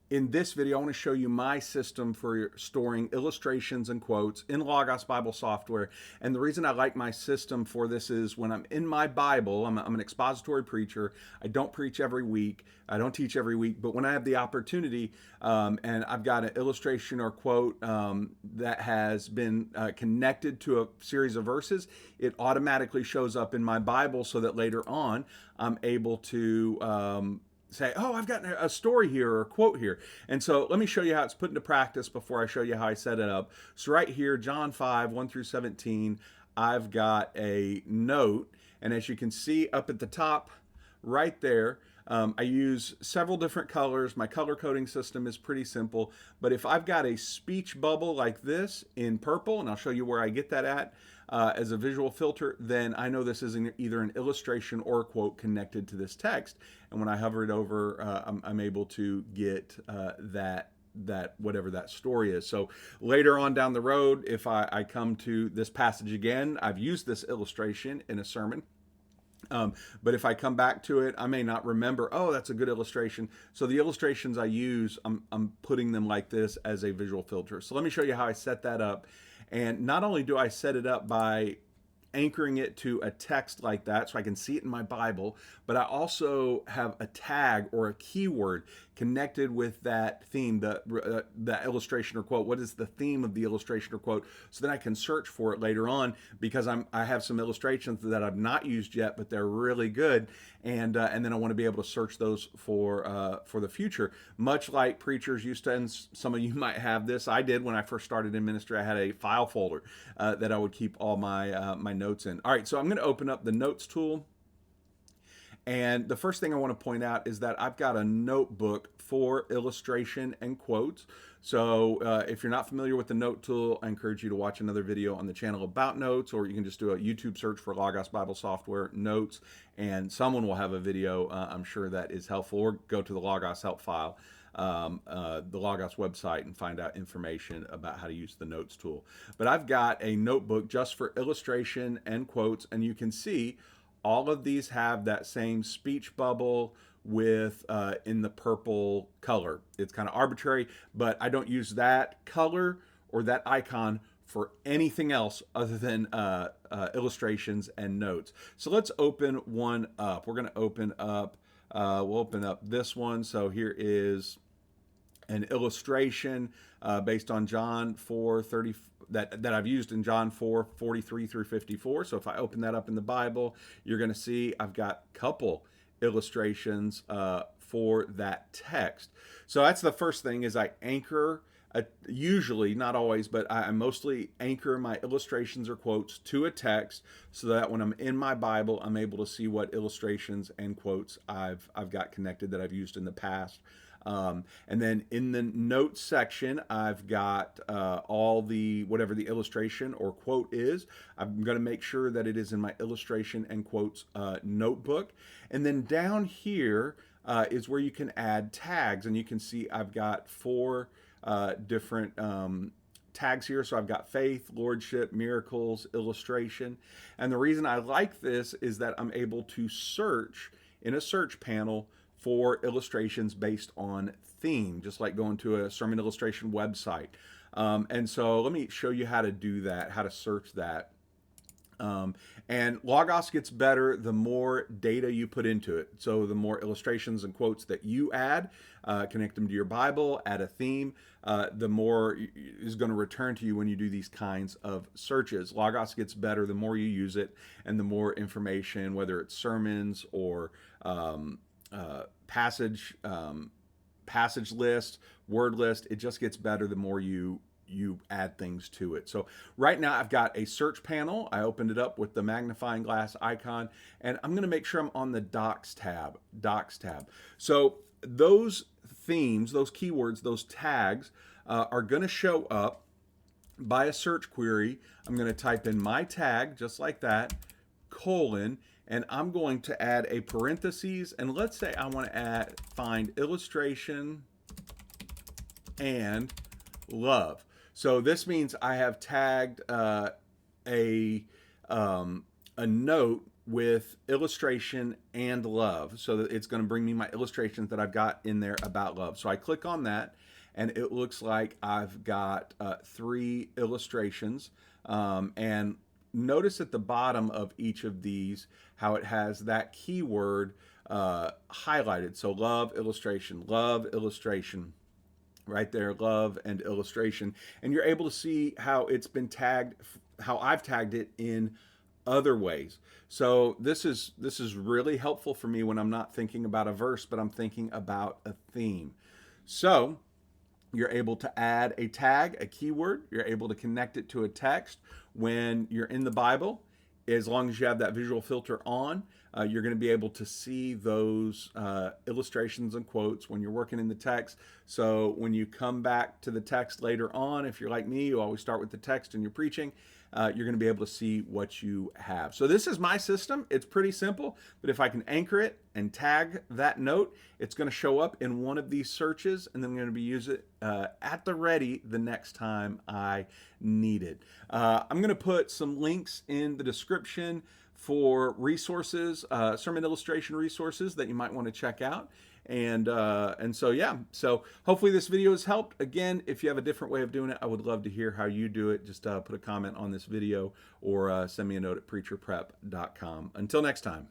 In this video, I want to show you my system for storing illustrations and quotes in Logos Bible software. And the reason I like my system for this is when I'm in my Bible, I'm an expository preacher. I don't preach every week. I don't teach every week, but when I have the opportunity and I've got an illustration or quote that has been connected to a series of verses, it automatically shows up in my Bible so that later on I'm able to say, oh, I've got a story here or a quote here. And so let me show you how it's put into practice before I show you how I set it up. So right here, John 5, 1 through 17, I've got a note. And as you can see up at the top right there, I use several different colors. My color coding system is pretty simple. But if I've got a speech bubble like this in purple, and I'll show you where I get that at, as a visual filter, then I know this is either an illustration or a quote connected to this text. And when I hover it over, I'm able to get that whatever that story is. So later on down the road, if I come to this passage again, I've used this illustration in a sermon. But if I come back to it, I may not remember, oh, that's a good illustration. So the illustrations I use, I'm putting them like this as a visual filter. So let me show you how I set that up. And not only do I set it up by anchoring it to a text like that so I can see it in my Bible, but I also have a tag or a keyword connected with that theme, that illustration or quote. What is the theme of the illustration or quote? So then I can search for it later on, because I have some illustrations that I've not used yet, but they're really good, and then I want to be able to search those for the future. Much like preachers used to, and some of you might have this. I did when I first started in ministry. I had a file folder that I would keep all my my notes in. All right, so I'm going to open up the notes tool. And the first thing I want to point out is that I've got a notebook for illustration and quotes. So if you're not familiar with the note tool, I encourage you to watch another video on the channel about notes, or you can just do a YouTube search for Logos Bible Software Notes, and someone will have a video, I'm sure, that is helpful, or go to the Logos help file, the Logos website, and find out information about how to use the notes tool. But I've got a notebook just for illustration and quotes, and you can see all of these have that same speech bubble with in the purple color. It's kind of arbitrary, but I don't use that color or that icon for anything else other than illustrations and notes. So let's open one up. We're going to open up, we'll open up this one. So here is an illustration based on John 4:30 that I've used in John 4:43 through 54. So if I open that up in the Bible, you're going to see I've got a couple illustrations for that text. So that's the first thing, is I anchor, usually, not always, but I mostly anchor my illustrations or quotes to a text, so that when I'm in my Bible, I'm able to see what illustrations and quotes I've got connected that I've used in the past. And then in the notes section, I've got all the, whatever the illustration or quote is, I'm going to make sure that it is in my illustration and quotes notebook. And then down here is where you can add tags, and you can see I've got four different tags here. So I've got faith, lordship, miracles, illustration. And the reason I like this is that I'm able to search in a search panel for illustrations based on theme, just like going to a sermon illustration website. And so let me show you how to do that, how to search that. And Logos gets better the more data you put into it. So the more illustrations and quotes that you add, connect them to your Bible, add a theme, the more is going to return to you when you do these kinds of searches. Logos gets better the more you use it, and the more information, whether it's sermons or passage list, word list, it just gets better the more you add things to it. So right now I've got a search panel. I opened it up with the magnifying glass icon, and I'm going to make sure I'm on the Docs tab. So those themes, those keywords, those tags are going to show up by a search query. I'm going to type in my tag, just like that, colon, and I'm going to add a parentheses, and let's say I want to find illustration and love. So this means I have tagged a note with illustration and love. So that it's going to bring me my illustrations that I've got in there about love. So I click on that, and it looks like I've got 3 illustrations. And notice at the bottom of each of these how it has that keyword highlighted. So love illustration right there, love and illustration. And you're able to see how it's been tagged, how I've tagged it in other ways. So this is really helpful for me when I'm not thinking about a verse, but I'm thinking about a theme. So you're able to add a tag, a keyword. You're able to connect it to a text when you're in the Bible. As long as you have that visual filter on, you're going to be able to see those illustrations and quotes when you're working in the text. So when you come back to the text later on, if you're like me, you always start with the text and you're preaching, you're going to be able to see what you have. So this is my system. It's pretty simple, but if I can anchor it and tag that note, it's going to show up in one of these searches, and then I'm going to be use it at the ready the next time I need it. I'm going to put some links in the description for resources, sermon illustration resources that you might want to check out. And so, yeah, so hopefully this video has helped. Again, if you have a different way of doing it, I would love to hear how you do it. Just put a comment on this video or send me a note at preacherprep.com. Until next time.